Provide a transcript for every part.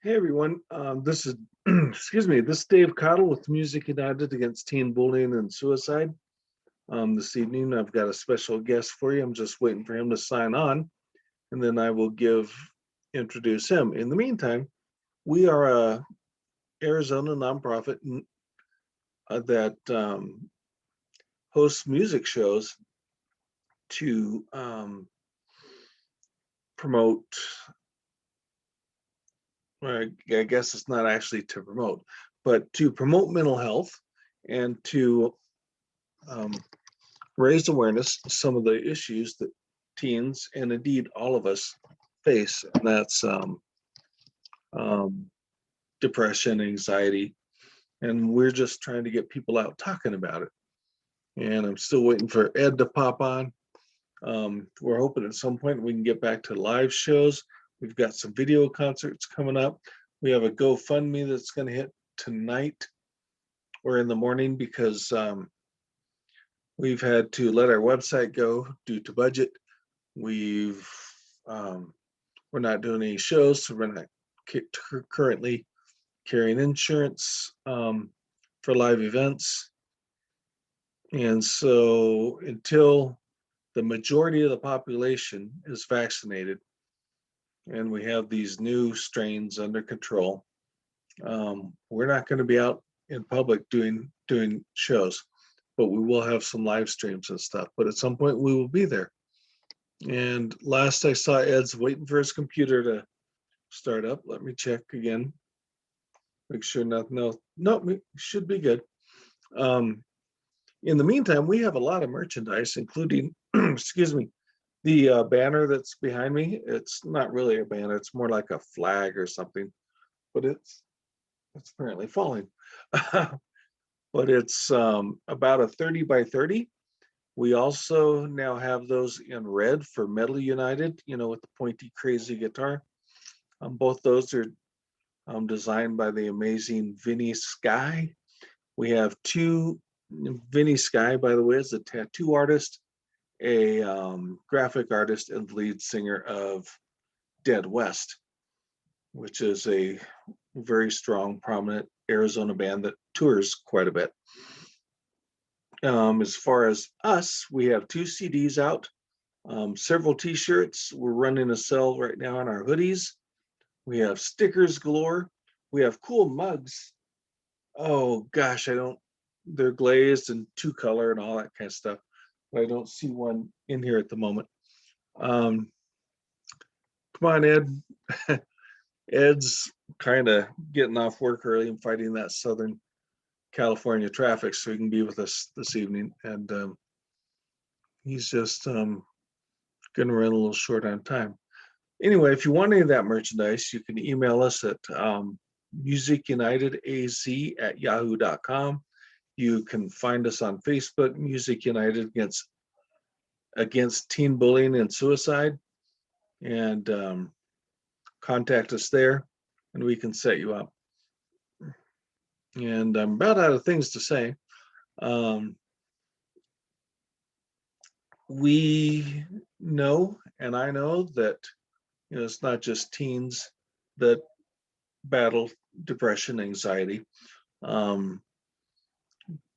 Hey everyone, this is excuse me. This is Dave Cottle with Music United Against Teen Bullying and Suicide. This evening, I've got a special guest for you. I'm just waiting for him to sign on, and then I will introduce him. In the meantime, we are a Arizona nonprofit that hosts music shows to promote. I guess it's not actually to promote, but to promote mental health and to um, raise awareness of some of the issues that teens and indeed all of us face, and that's um, depression, anxiety, and we're just trying to get people out talking about it. And I'm still waiting for Ed to pop on. We're hoping at some point we can get back to live shows. We've got some video concerts coming up. We have a GoFundMe that's going to hit tonight or in the morning because we've had to let our website go due to budget. We've we're not doing any shows, so we're not currently carrying insurance for live events. And so until the majority of the population is vaccinated and we have these new strains under control, we're not going to be out in public doing shows, but we will have some live streams and stuff. But at some point we will be there. And last I saw, Ed's waiting for his computer to start up. Let me check again. Make sure nothing else. No, should be good. In the meantime, we have a lot of merchandise, including, excuse me, the banner that's behind me. It's not really a banner. It's more like a flag or something, but it's apparently falling. But it's about a 30 by 30. We also now have those in red for Metal United, with the pointy, crazy guitar. Both those are designed by the amazing Vinny Sky. We have two. Vinny Sky, by the way, is a tattoo artist, a graphic artist, and the lead singer of Dead West, which is a very strong, prominent Arizona band that tours quite a bit. As far as us, we have 2 CDs out, several t-shirts. We're running a sale right now on our hoodies. We have stickers galore. We have cool mugs. Oh gosh, they're glazed and 2-color and all that kind of stuff, but I don't see one in here at the moment. Come on, Ed. Ed's kind of getting off work early and fighting that Southern California traffic so he can be with us this evening. And he's just going to run a little short on time. Anyway, if you want any of that merchandise, you can email us at musicunitedaz@yahoo.com. You can find us on Facebook, Music United Against Teen Bullying and Suicide, and contact us there, and we can set you up. And I'm about out of things to say. We know, and I know that it's not just teens that battle depression, anxiety,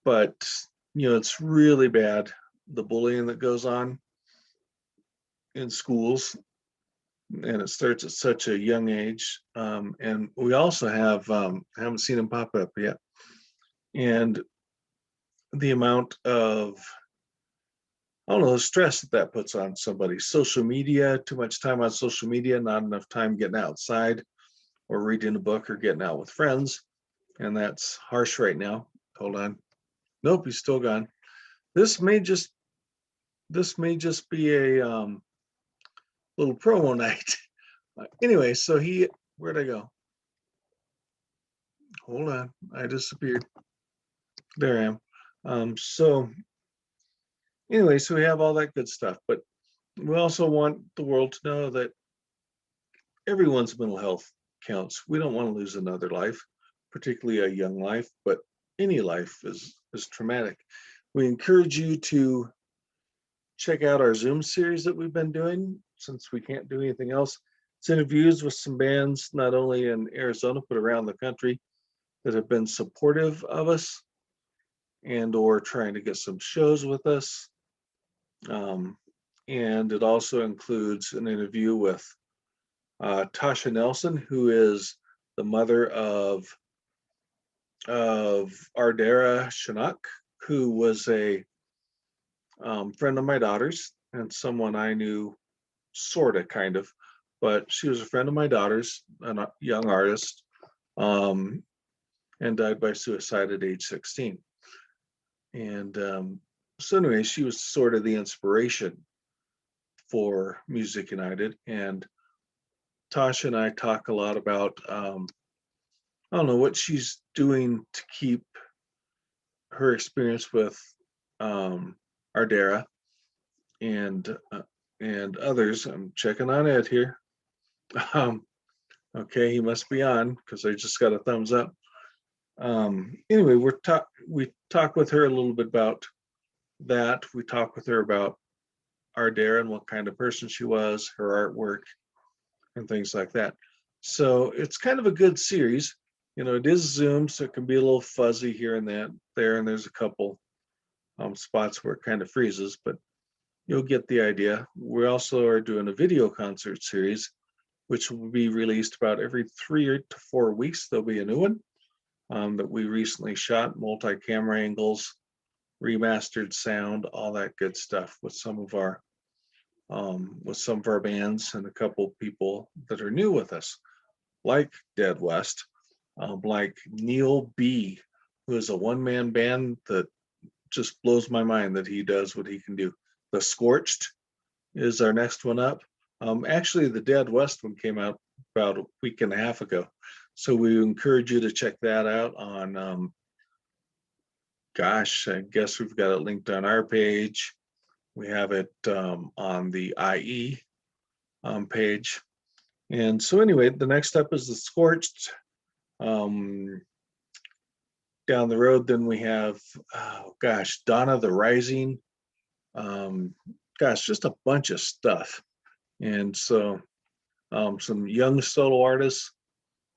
but it's really bad, the bullying that goes on in schools, and it starts at such a young age. And we also haven't seen them pop up yet, and the amount of, I don't know, the stress that puts on somebody. Social media, too much time on social media, not enough time getting outside or reading a book or getting out with friends. And that's harsh right now. Hold on. Nope, he's still gone. This may just be a little promo night. Anyway, so where'd I go? Hold on, I disappeared. There I am. So anyway, so we have all that good stuff, but we also want the world to know that everyone's mental health counts. We don't want to lose another life, particularly a young life, but any life is traumatic. We encourage you to check out our Zoom series that we've been doing since we can't do anything else. It's interviews with some bands, not only in Arizona, but around the country that have been supportive of us and or trying to get some shows with us. And it also includes an interview with Tasha Nelson, who is the mother of Ardera Chinook, who was a friend of my daughter's and someone I knew sort of, kind of, but she was a friend of my daughter's, a young artist, and died by suicide at age 16. And so anyway, she was sort of the inspiration for Music United. And Tasha and I talk a lot about, I don't know, what she's doing to keep her experience with Ardera and others. I'm checking on Ed here. Okay, he must be on because I just got a thumbs up. Anyway, we talk with her a little bit about that. We talk with her about Ardera and what kind of person she was, her artwork, and things like that. So it's kind of a good series. You know, it is Zoom, so it can be a little fuzzy here and there, and there's a couple spots where it kind of freezes, but you'll get the idea. We also are doing a video concert series, which will be released about every 3 to 4 weeks. There'll be a new one that we recently shot, multi-camera angles, remastered sound, all that good stuff with some of our bands and a couple people that are new with us, like Dead West, like Neil B, who is a one-man band that just blows my mind that he does what he can do. The Scorched is our next one up. Actually, the Dead West one came out about a week and a half ago. So we encourage you to check that out on, gosh, I guess we've got it linked on our page. We have it on the IE page. And so anyway, the next up is the Scorched. Down the road, then we have, oh gosh, Donna the Rising. Gosh, just a bunch of stuff. And so some young solo artists.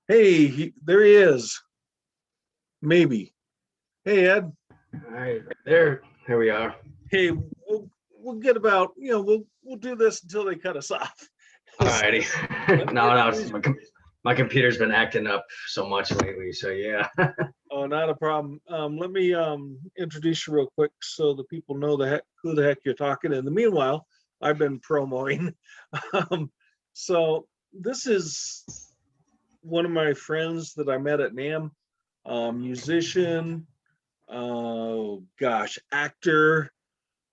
Hey, there he is. Maybe. Hey, Ed. All right, there we are. Hey, we'll get about, we'll do this until they cut us off. All righty. No, my computer's been acting up so much lately, so yeah. Oh, not a problem. Let me introduce you real quick so the people know who the heck you're talking. In the meanwhile, I've been promoting. So this is one of my friends that I met at NAMM, musician, actor.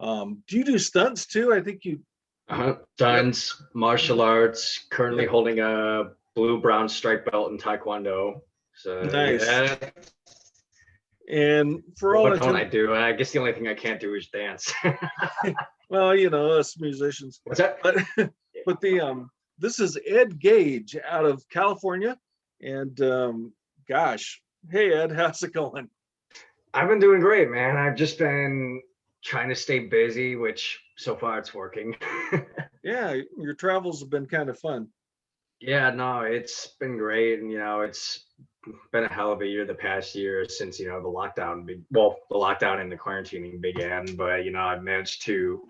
Do you do stunts too? I think you. Stunts, martial arts, currently holding a blue-brown stripe belt in Taekwondo. So nice. Yeah. And for all what don't I do? I guess the only thing I can't do is dance. Well, us musicians. What's that? But this is Ed Gage out of California, and hey Ed, how's it going? I've been doing great, man. I've just been trying to stay busy, which so far it's working. Yeah, your travels have been kind of fun. Yeah, no, it's been great, and it's been a hell of a year the past year since the lockdown and the quarantining began, but I've managed to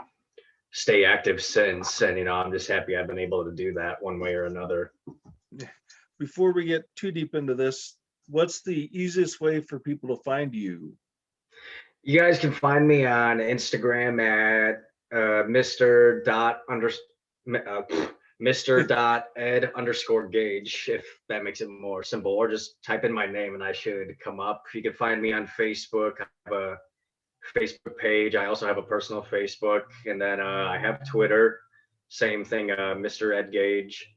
stay active since, and I'm just happy I've been able to do that one way or another. Before we get too deep into this, what's the easiest way for people to find you? You guys can find me on Instagram at Mr.Ed_Gage, if that makes it more simple, or just type in my name and I should come up. You can find me on Facebook. I have a Facebook page. I also have a personal Facebook, and then I have Twitter, same thing, Mr. Ed Gage.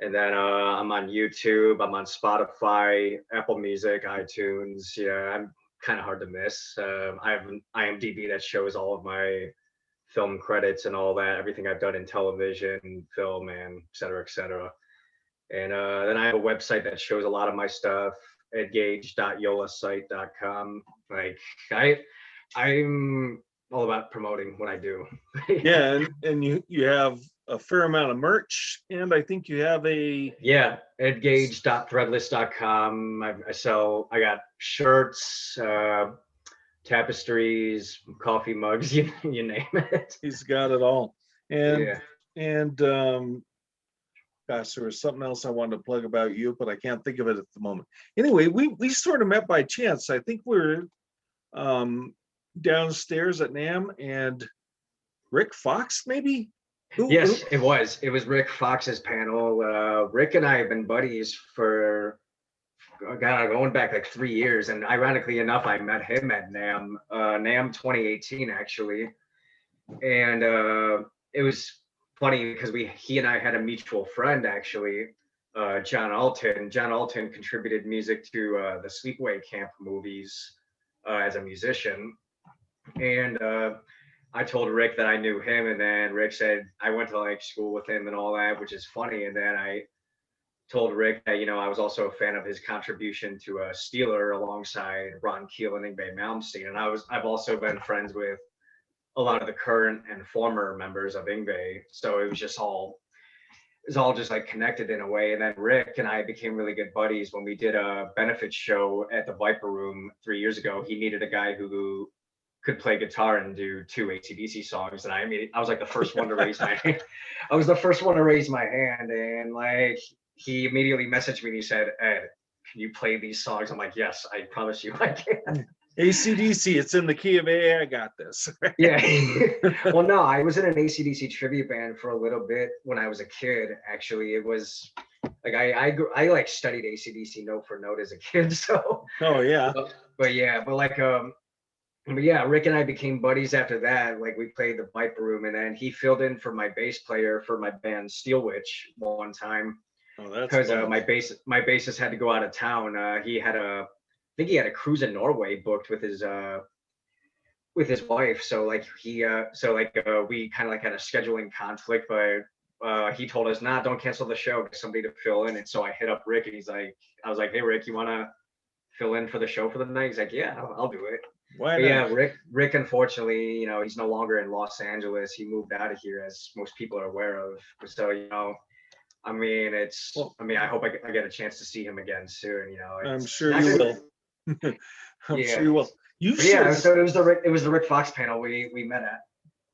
And then I'm on YouTube, I'm on Spotify, Apple Music, iTunes. Yeah, I'm kind of hard to miss. I have an IMDb that shows all of my film credits and all that, everything I've done in television, film, and et cetera, et cetera. And then I have a website that shows a lot of my stuff, edgage.yolasite.com. Like I'm all about promoting what I do. Yeah, and you have a fair amount of merch, and I think you have a Yeah, edgage.threadless.com. I got shirts, tapestries, coffee mugs, you name it. he's got it all. And Yeah. and gosh, there was something else I wanted to plug about you, but I can't think of it at the moment. Anyway, we sort of met by chance. I think we were downstairs at NAM, and Rick Fox, maybe? Who? Yes, it was. It was Rick Fox's panel. Rick and I have been buddies for God, going back like 3 years. And ironically enough, I met him at NAM 2018 actually. And it was funny because he and I had a mutual friend actually, John Alton. John Alton contributed music to the Sleepaway Camp movies as a musician. And I told Rick that I knew him, and then Rick said I went to like school with him and all that, which is funny. And then I told Rick that I was also a fan of his contribution to Steeler alongside Ron Keel and Yngwie Malmsteen, and I've also been friends with a lot of the current and former members of Yngwie, so it was all just like connected in a way. And then Rick and I became really good buddies when we did a benefit show at the Viper Room 3 years ago. He needed a guy who could play guitar and do 2 AC/DC songs, and I was like the first one to raise my hand. I was the first one to raise my hand, and like he immediately messaged me and he said, "Ed, can you play these songs?" I'm like, "Yes, I promise you I can." AC/DC, it's in the key of A. I got this. Yeah. Well, no, I was in an AC/DC tribute band for a little bit when I was a kid. Actually, it was like I like studied AC/DC note for note as a kid. So. Oh yeah. But yeah, but yeah, Rick and I became buddies after that. Like we played the Viper Room, and then he filled in for my bass player for my band Steel Witch one time. Oh, that's because fun. my bassist had to go out of town. I think he had a cruise in Norway booked with his wife. So like we kind of like had a scheduling conflict, but he told us, "Nah, don't cancel the show. Get somebody to fill in." And so I hit up Rick, and I was like, "Hey Rick, you want to fill in for the show for the night?" He's like, "Yeah, I'll do it." Why But not? yeah, Rick, unfortunately, he's no longer in Los Angeles. He moved out of here, as most people are aware of. So, I mean, I hope I get a chance to see him again soon. I'm sure you will. I'm Yeah. sure you will. You should. Yeah, so it was the Rick Fox panel we met at.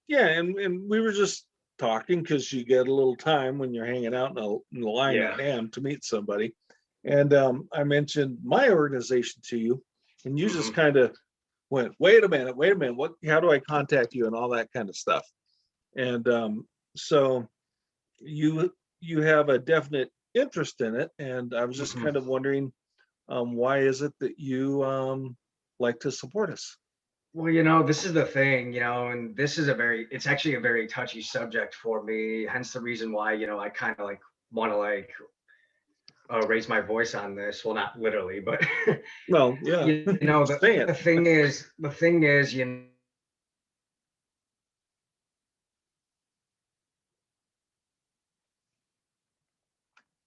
Yeah, and we were just talking because you get a little time when you're hanging out in the line at NAM to meet somebody. And I mentioned my organization to you, and you just kind of went, wait a minute, how do I contact you, and all that kind of stuff. And so you have a definite interest in it, and I was just kind of wondering, why is it that you like to support us? Well, this is the thing, and it's actually a very touchy subject for me, hence the reason why, I kind of like want to like raise my voice on this. Well, not literally, but Well, yeah. The thing is,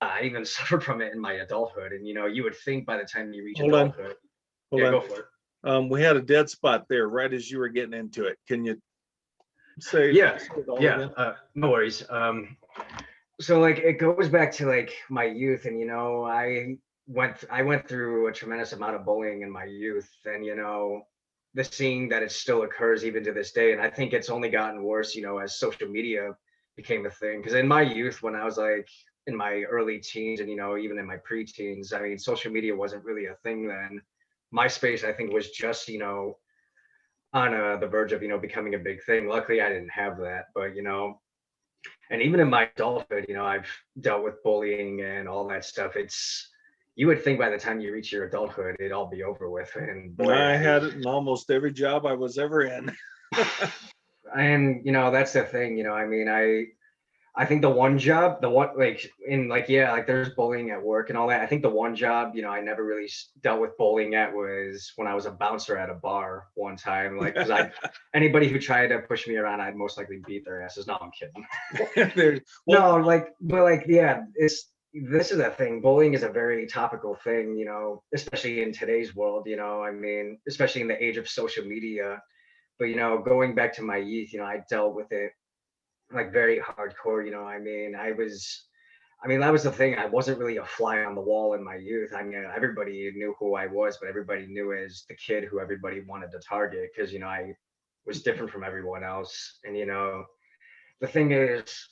I even suffered from it in my adulthood, and you would think by the time you reach adulthood. Hold on. Go for it. We had a dead spot there right as you were getting into it. Can you say? Yeah. No worries. So like it goes back to like my youth, and I went through a tremendous amount of bullying in my youth, and the seeing that it still occurs even to this day, and I think it's only gotten worse as social media became a thing. Because in my youth, when I was like in my early teens, and even in my preteens, I mean, social media wasn't really a thing then. MySpace, I think, was just on the verge of becoming a big thing. Luckily, I didn't have that, but and even in my adulthood, I've dealt with bullying and all that stuff. You would think by the time you reach your adulthood, it'd all be over with. And boy, I had it in almost every job I was ever in. And that's the thing. I mean, I think the one job, there's bullying at work and all that. I think the one job, I never really dealt with bullying at was when I was a bouncer at a bar one time. Like, because anybody who tried to push me around, I'd most likely beat their asses. No, I'm kidding. This is a thing. Bullying is a very topical thing, especially in today's world. I mean, especially in the age of social media. But going back to my youth, I dealt with it like very hardcore. I mean, that was the thing. I wasn't really a fly on the wall in my youth. I mean, everybody knew who I was, but everybody knew as the kid who everybody wanted to target because, I was different from everyone else. And, the thing is,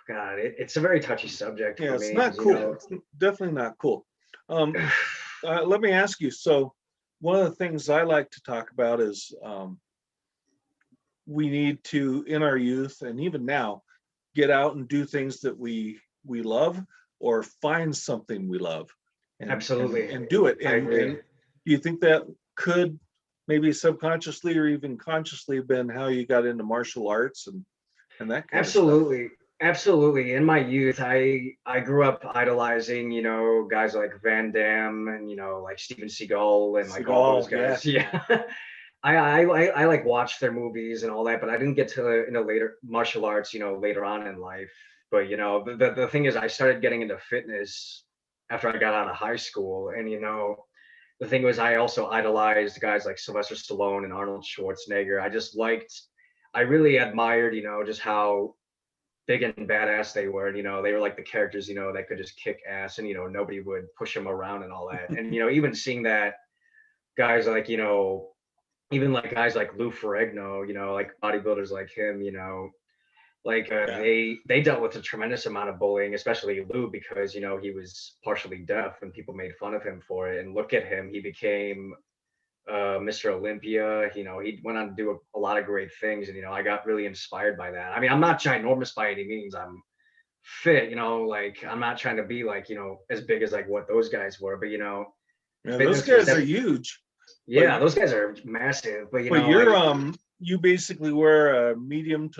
God, it's a very touchy subject Yeah, for it's me not because, cool. It's definitely not cool. Um, Let me ask you. So, one of the things I like to talk about is we need to, in our youth and even now, get out and do things that we love, or find something we love, and absolutely, do it. I agree. And do you think that could maybe subconsciously or even consciously been how you got into martial arts and that kind of stuff? Absolutely. Absolutely. In my youth, I grew up idolizing, guys like Van Damme and, like Steven Seagal and like all those Seagal, yeah. guys. Yeah. I like watched their movies and all that, but I didn't get to later martial arts, later on in life. But the thing is I started getting into fitness after I got out of high school. And the thing was I also idolized guys like Sylvester Stallone and Arnold Schwarzenegger. I really admired, just how big and badass they were. And, they were like the characters, that could just kick ass and, nobody would push them around and all that. And, even seeing that guys like, even like guys like Lou Ferrigno, like bodybuilders like him, Yeah. they dealt with a tremendous amount of bullying, especially Lou, because, he was partially deaf and people made fun of him for it. And look at him, he became Mr. Olympia. He went on to do a lot of great things, and I got really inspired by that. I mean, I'm not ginormous by any means. I'm fit, like I'm not trying to be like as big as like what those guys were, but Yeah, those fitness was guys are definitely, huge, but yeah, those guys are massive. But you're you basically wear a medium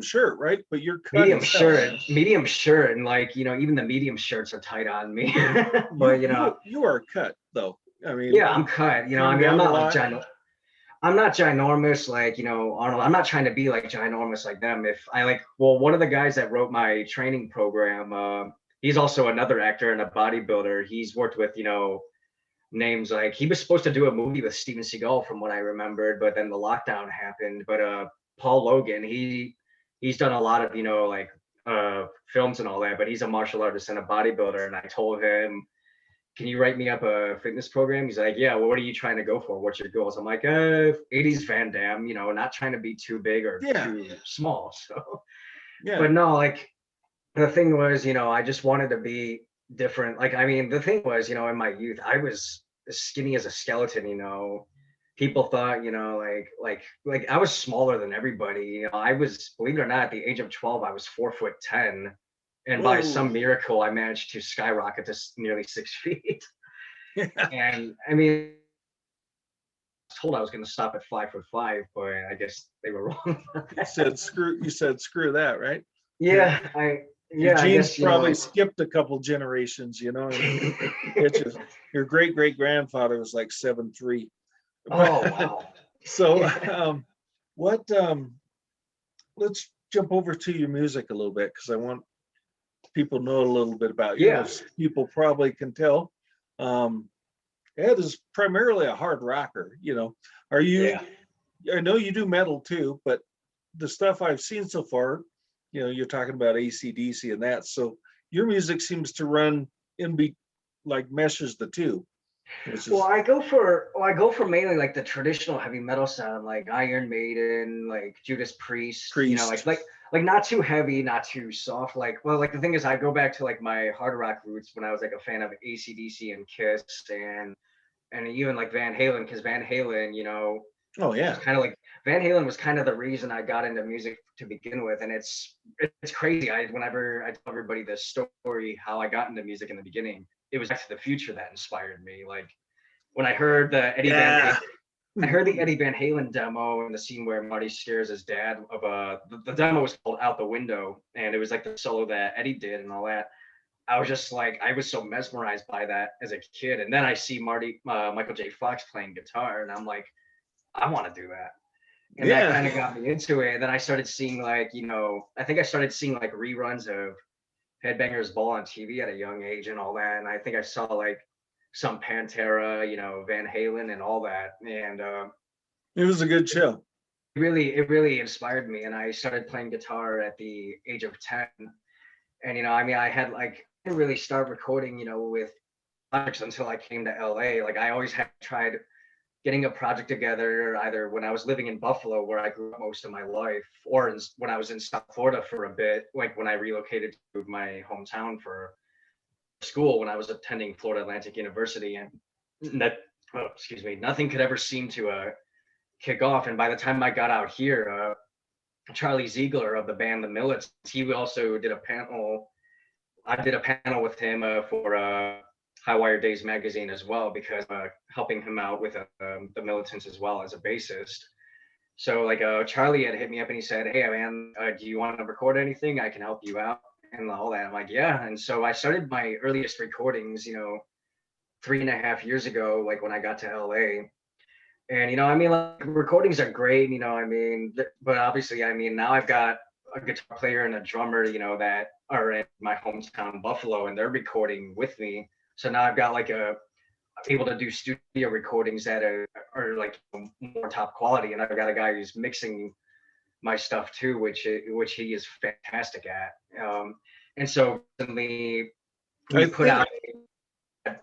shirt, right? But you're cut as hell, man. medium shirt, and like even the medium shirts are tight on me. But You are cut though. I mean, yeah, I'm you cut. I trimmed mean, down a lot. I'm not ginormous like, Arnold. I'm not trying to be like ginormous like them. If I like, well, one of the guys that wrote my training program, he's also another actor and a bodybuilder. He's worked with, names like he was supposed to do a movie with Steven Seagal from what I remembered, but then the lockdown happened. But Paul Logan, he's done a lot of, like films and all that, but he's a martial artist and a bodybuilder. And I told him, can you write me up a fitness program? He's like, yeah, well, what are you trying to go for? What's your goals? I'm like, 80s Van Damme, not trying to be too big or Yeah, too small. So, yeah, but no, like the thing was, I just wanted to be different. Like, I mean, the thing was, in my youth, I was as skinny as a skeleton, people thought, like I was smaller than everybody. I was, believe it or not, at the age of 12, I was 4'10". And by whoa, some miracle, I managed to skyrocket to nearly 6 feet. yeah. And I mean, I was told I was going to stop at 5'5", but I guess they were wrong. You said screw that, right? Your Yeah, your I genes guess, probably skipped a couple generations, it's just your great great grandfather was like 7'3". Oh, wow. So Yeah. what let's jump over to your music a little bit, because I want people to know a little bit about you. Yeah. As people probably can tell, um, Ed is primarily a hard rocker. Are you? Yeah. I know you do metal too, but the stuff I've seen so far, you're talking about AC/DC and that. So your music seems to run in like meshes the two, which Well, is I go for mainly like the traditional heavy metal sound, like Iron Maiden, like Judas Priest, Priest. like not too heavy, not too soft. Like, well, like the thing is, I go back to like my hard rock roots when I was like a fan of AC/DC and Kiss and even like Van Halen, because Van Halen, Oh was yeah, kind of like Van Halen was kind of the reason I got into music to begin with. And it's crazy. Whenever I tell everybody this story, how I got into music in the beginning, it was Back to the Future that inspired me. Like when I heard yeah. I heard the Eddie Van Halen demo and the scene where Marty scares his dad of the demo was called Out the Window, and it was like the solo that Eddie did and all that. I was just like, I was so mesmerized by that as a kid. And then I see Michael J. Fox playing guitar, and I'm like, I want to do that. And that Yeah. kind of got me into it. And then I started seeing like, I think I started seeing like reruns of Headbangers Ball on TV at a young age and all that. And I think I saw like some Pantera, Van Halen and all that. And It was a good show. it really inspired me, and I started playing guitar at the age of 10. And I mean, I didn't really start recording, with projects until I came to LA. Like I always had tried getting a project together either when I was living in Buffalo, where I grew up most of my life, or when I was in South Florida for a bit, like when I relocated to my hometown for school when I was attending Florida Atlantic University. And that, oh, excuse me, nothing could ever seem to kick off. And by the time I got out here, Charlie Ziegler of the band The Millets, he also did a panel. I did a panel with him for High Wire Days magazine as well, because helping him out with the Militants as well as a bassist. So like Charlie had hit me up and he said, "Hey man, do you want to record anything? I can help you out and all that." I'm like, "Yeah." And so I started my earliest recordings, 3.5 years ago, like when I got to LA. And I mean, like recordings are great, I mean, but obviously, I mean, now I've got a guitar player and a drummer, that are in my hometown Buffalo, and they're recording with me. So now I've got like able to do studio recordings that are like more top quality, and I've got a guy who's mixing my stuff too, which he is fantastic at. And so recently we put out.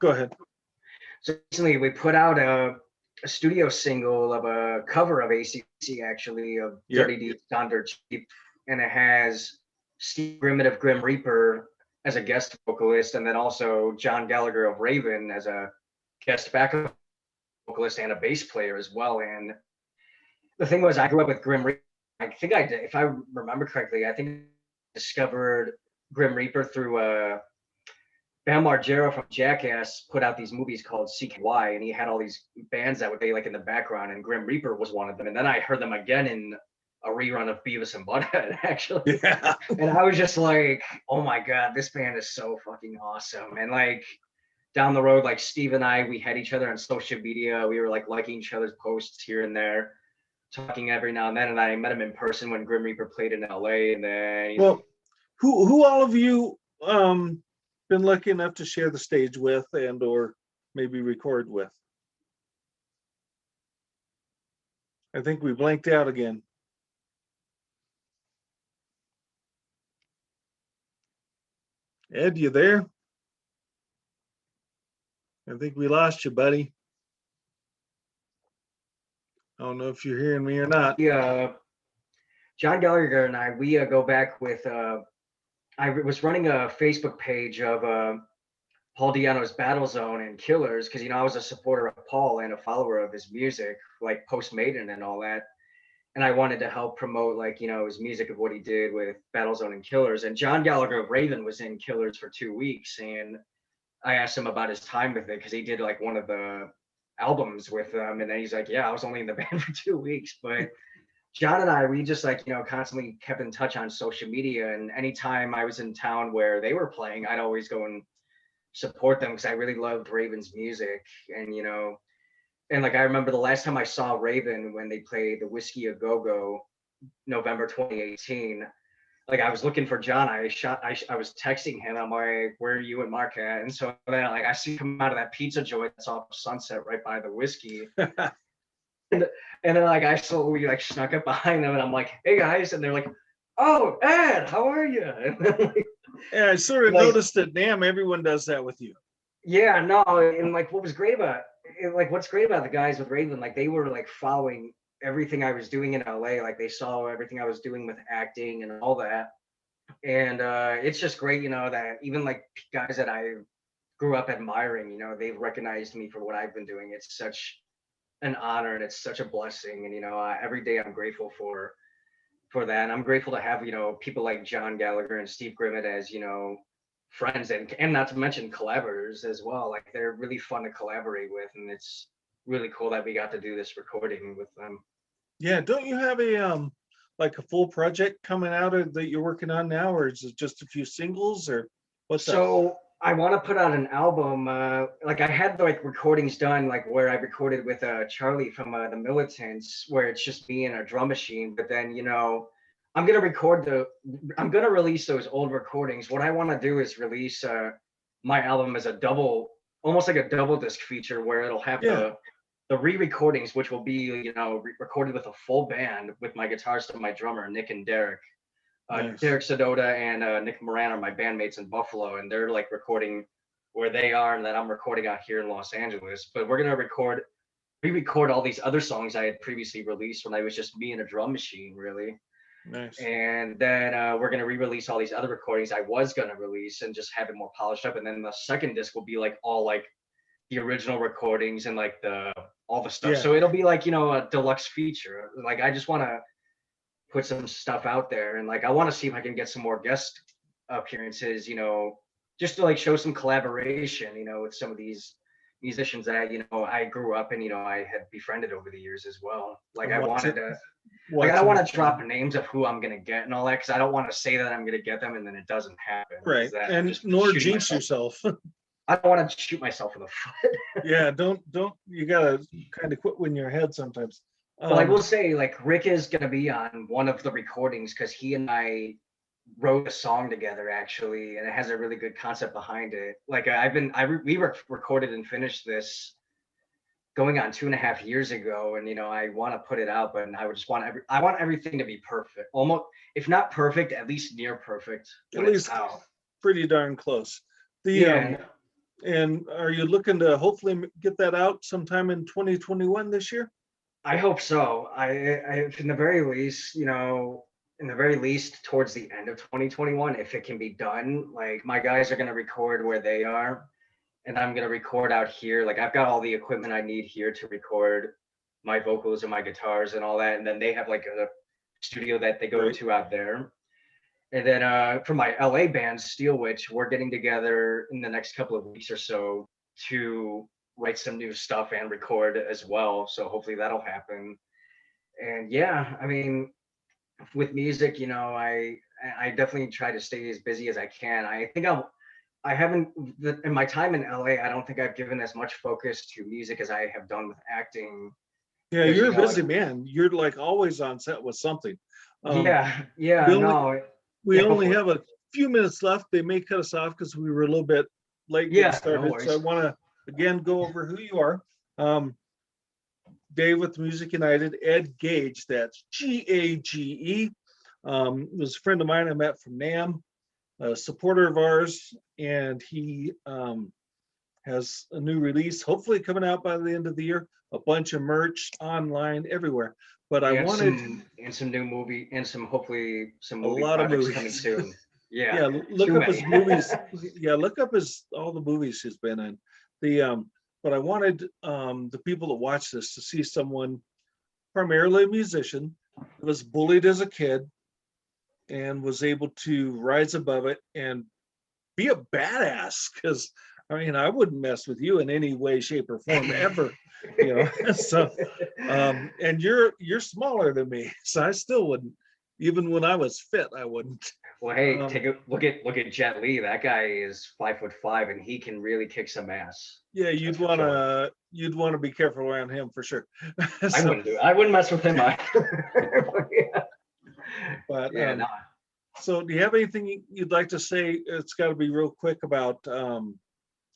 Go ahead. So recently we put out a studio single of a cover of AC/DC, actually, of Dirty Deeds Done Dirt Cheap, and it has Steve Grimmett of Grim Reaper as a guest vocalist, and then also John Gallagher of Raven as a guest backup vocalist and a bass player as well. And the thing was, I grew up with Grim Reaper. I think I did, if I remember correctly, I think I discovered Grim Reaper through Bam Margera from Jackass put out these movies called CKY, and he had all these bands that would be like in the background, and Grim Reaper was one of them. And then I heard them again in a rerun of Beavis and Butthead, actually. Yeah. And I was just like, oh my God, this band is so fucking awesome. And like down the road, like Steve and I, we had each other on social media. We were like liking each other's posts here and there, talking every now and then. And I met him in person when Grim Reaper played in LA. And then who all of you been lucky enough to share the stage with and or maybe record with? I think we blanked out again. Ed, you there? I think we lost you, buddy. I don't know if you're hearing me or not. Yeah, John Gallagher and I, we go back with, I was running a Facebook page of Paul Di'Anno's Battle Zone and Killers, because, I was a supporter of Paul and a follower of his music, like Post Maiden and all that. And I wanted to help promote, like, his music of what he did with Battle Zone and Killers. And John Gallagher of Raven was in Killers for 2 weeks. And I asked him about his time with it, because he did like one of the albums with them. And then he's like, yeah, I was only in the band for 2 weeks. But John and I, we just like, constantly kept in touch on social media. And anytime I was in town where they were playing, I'd always go and support them, because I really loved Raven's music. And, and like I remember the last time I saw Raven when they played the Whiskey A Go Go, November 2018. Like I was looking for John. I was texting him. I'm like, "Where are you and Mark at?" And so then like I see him out of that pizza joint that's off Sunset right by the Whiskey. and then like I slowly like snuck up behind them, and I'm like, "Hey guys," and they're like, "Oh, Ed, how are you?" And then, like, yeah, I sort of noticed that. Damn, everyone does that with you. Yeah, no, and like what's great about the guys with Raven, like they were like following everything I was doing in LA. Like they saw everything I was doing with acting and all that. And it's just great, that even like guys that I grew up admiring, they've recognized me for what I've been doing. It's such an honor and it's such a blessing. And, every day I'm grateful for that. And I'm grateful to have, people like John Gallagher and Steve Grimmett as, friends and not to mention collaborators as well. Like they're really fun to collaborate with, and it's really cool that we got to do this recording with them. Yeah, don't you have a like a full project coming out that you're working on now, or is it just a few singles, or what's so I want to put out an album. Like I had like recordings done, like where I recorded with Charlie from the Militants, where it's just me and a drum machine. But then I'm gonna release those old recordings. What I want to do is release my album as almost like a double disc feature, where it'll have the re-recordings, which will be, recorded with a full band with my guitarist and my drummer, Nick and Derek. Nice. Derek Sedota and Nick Moran are my bandmates in Buffalo, and they're like recording where they are, and then I'm recording out here in Los Angeles. But we're gonna re-record all these other songs I had previously released when I was just me and a drum machine, really. Nice. And then we're gonna re-release all these other recordings I was gonna release and just have it more polished up. And then the second disc will be like all like the original recordings and like all the stuff. Yeah. So it'll be like, a deluxe feature. Like I just want to put some stuff out there, and like I want to see if I can get some more guest appearances, just to like show some collaboration, with some of these musicians that I grew up and I had befriended over the years as well. Like I wanted to, like I don't want to drop names of who I'm gonna get and all that, because I don't want to say that I'm gonna get them and then it doesn't happen. Right, and nor jinx yourself. I don't want to shoot myself in the foot. Yeah, don't. You gotta kind of quit when you're ahead sometimes. Well, I will say, like, Rick is gonna be on one of the recordings because he and I wrote a song together actually, and it has a really good concept behind it. Like we recorded and finished this going on 2.5 years ago, and I want to put it out, but I want everything to be perfect, almost, if not perfect, at least near perfect. At least pretty darn close. And are you looking to hopefully get that out sometime in 2021 this year? I hope so. I in the very least towards the end of 2021, if it can be done. Like my guys are gonna record where they are, and I'm gonna record out here. Like I've got all the equipment I need here to record my vocals and my guitars and all that, and then they have like a studio that they go to out there. And then for my LA band, Steel Witch, we're getting together in the next couple of weeks or so to write some new stuff and record as well. So hopefully that'll happen. And yeah, I mean, with music, I definitely try to stay as busy as I can. I think I haven't, in my time in LA, I don't think I've given as much focus to music as I have done with acting. Yeah, you're a busy man. You're like always on set with something. We only have a few minutes left. They may cut us off because we were a little bit late getting started. So I want to again go over who you are. Dave with Music United, Ed Gage, that's Gage. Was a friend of mine I met from NAMM, a supporter of ours, and he has a new release, hopefully coming out by the end of the year, a bunch of merch online everywhere. But I wanted some new movie and hopefully some movie projects coming soon. Yeah, look up his movies. Yeah, look up all the movies he's been in. But I wanted the people that watch this to see someone, primarily a musician, who was bullied as a kid and was able to rise above it and be a badass. Because I wouldn't mess with you in any way, shape, or form ever. So and you're smaller than me, so I still wouldn't. Even when I was fit, I wouldn't. Well, hey, take a look at Jet Li. That guy is 5'5" and he can really kick some ass. Yeah, you'd want to be careful around him for sure. I wouldn't do it. I wouldn't mess with him either. But so do you have anything you'd like to say? It's got to be real quick about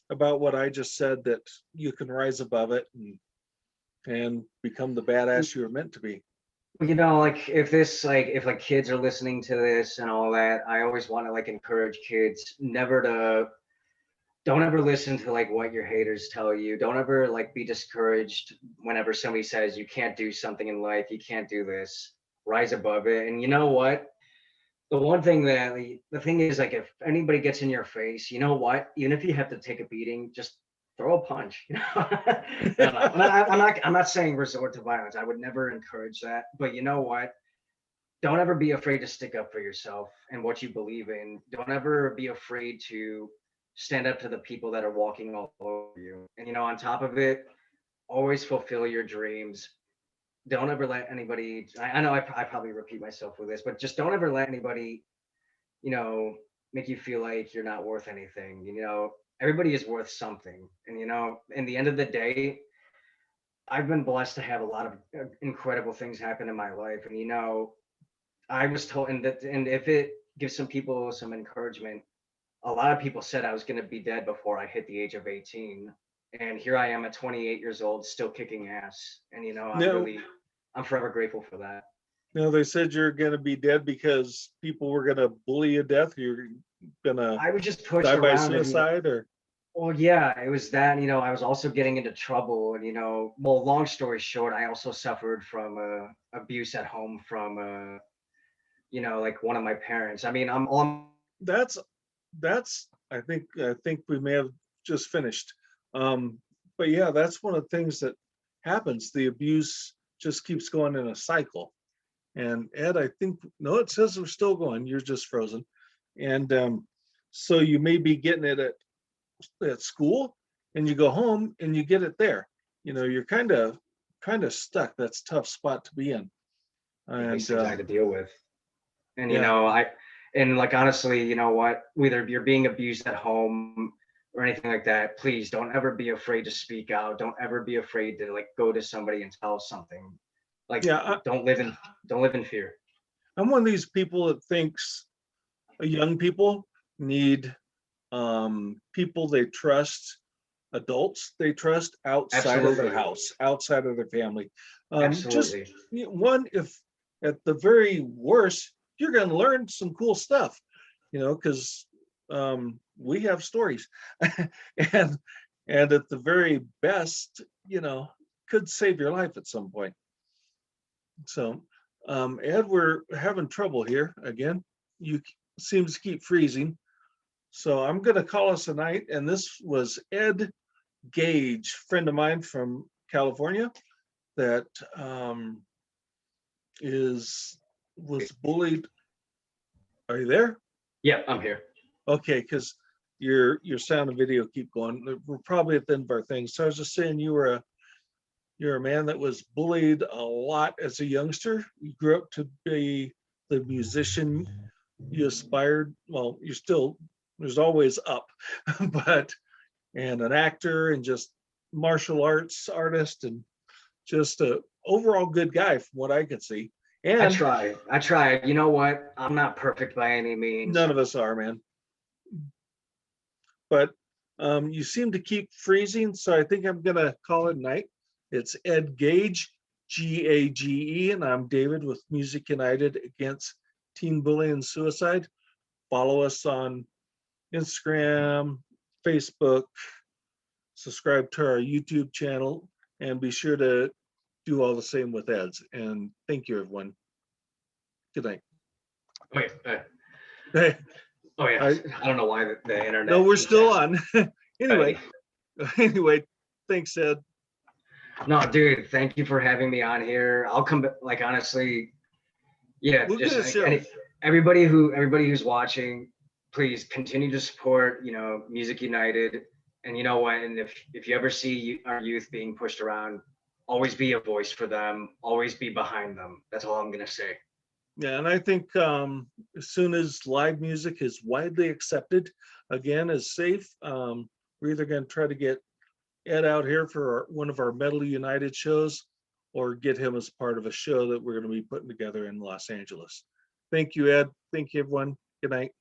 what I just said, that you can rise above it and become the badass you were meant to be. Like if kids are listening to this and all that, I always want to encourage kids don't ever listen to what your haters tell you. Don't ever be discouraged whenever somebody says you can't do something in life, you can't do this. Rise above it. And you know what? The thing is, if anybody gets in your face, you know what? Even if you have to take a beating, just throw a punch. I'm not saying resort to violence. I would never encourage that. But you know what? Don't ever be afraid to stick up for yourself and what you believe in. Don't ever be afraid to stand up to the people that are walking all over you. And on top of it, always fulfill your dreams. Don't ever let anybody, I know I probably repeat myself with this, but just don't ever let anybody, make you feel like you're not worth anything. Everybody is worth something. And, in the end of the day, I've been blessed to have a lot of incredible things happen in my life. And, I was told, and if it gives some people some encouragement, a lot of people said I was going to be dead before I hit the age of 18. and here I am at 28 years old, still kicking ass. And No, I'm forever grateful for that. no, they said you're gonna be dead because people were gonna bully you to death. You're gonna I was just pushed die by around, and suicide, or well, yeah, it was that. I was also getting into trouble, and well, long story short, I also suffered from abuse at home from like one of my parents. I mean, I'm on. that's I think we may have just finished. Um, but yeah, that's one of the things that happens. The abuse just keeps going in a cycle. And Ed, I think no, it says we're still going. You're just frozen. And so you may be getting it at school, and you go home and you get it there. You're kind of stuck. That's a tough spot to be in. These And things I had to deal with. And yeah, like honestly, you know what? Whether you're being abused at home or anything like that, please don't ever be afraid to speak out. Don't ever be afraid to like go to somebody and tell something. Like yeah, don't live in fear. I'm one of these people that thinks young people need people they trust, adults they trust outside of their Absolutely. house, outside of their family. Just Absolutely. one, if at the very worst, you're going to learn some cool stuff, because we have stories, and at the very best, could save your life at some point. So, Ed, we're having trouble here again. You seems to keep freezing. So I'm going to call us a night. And this was Ed Gage, friend of mine from California, that is was bullied. Are you there? Yeah, I'm here. Okay, because your sound and video keep going. We're probably at the end of our thing. So I was just saying you're a man that was bullied a lot as a youngster. You grew up to be the musician you aspired. Well, you're still there's always up, but and an actor and just martial arts artist and just a overall good guy from what I could see. I And try. I try. You know what? I'm not perfect by any means. none of us are, man. But you seem to keep freezing, so I think I'm gonna call it night. It's Ed Gage, Gage, and I'm David with Music United Against Teen Bullying and Suicide. Follow us on Instagram, Facebook, subscribe to our YouTube channel, and be sure to do all the same with Ed's. And thank you, everyone. Good night. Okay. Hey, Oh yeah. I I don't know why the internet no, we're keeps still asking. on. Anyway, thanks, Ed. No, dude, thank you for having me on here. I'll come back. Like honestly, yeah, We'll get just a show. everybody who's watching, please continue to support, Music United. And you know what? And if you ever see our youth being pushed around, always be a voice for them. Always be behind them. That's all I'm gonna say. Yeah, and I think as soon as live music is widely accepted, again, as safe, we're either going to try to get Ed out here for one of our Metal United shows or get him as part of a show that we're going to be putting together in Los Angeles. Thank you, Ed. Thank you, everyone. Good night.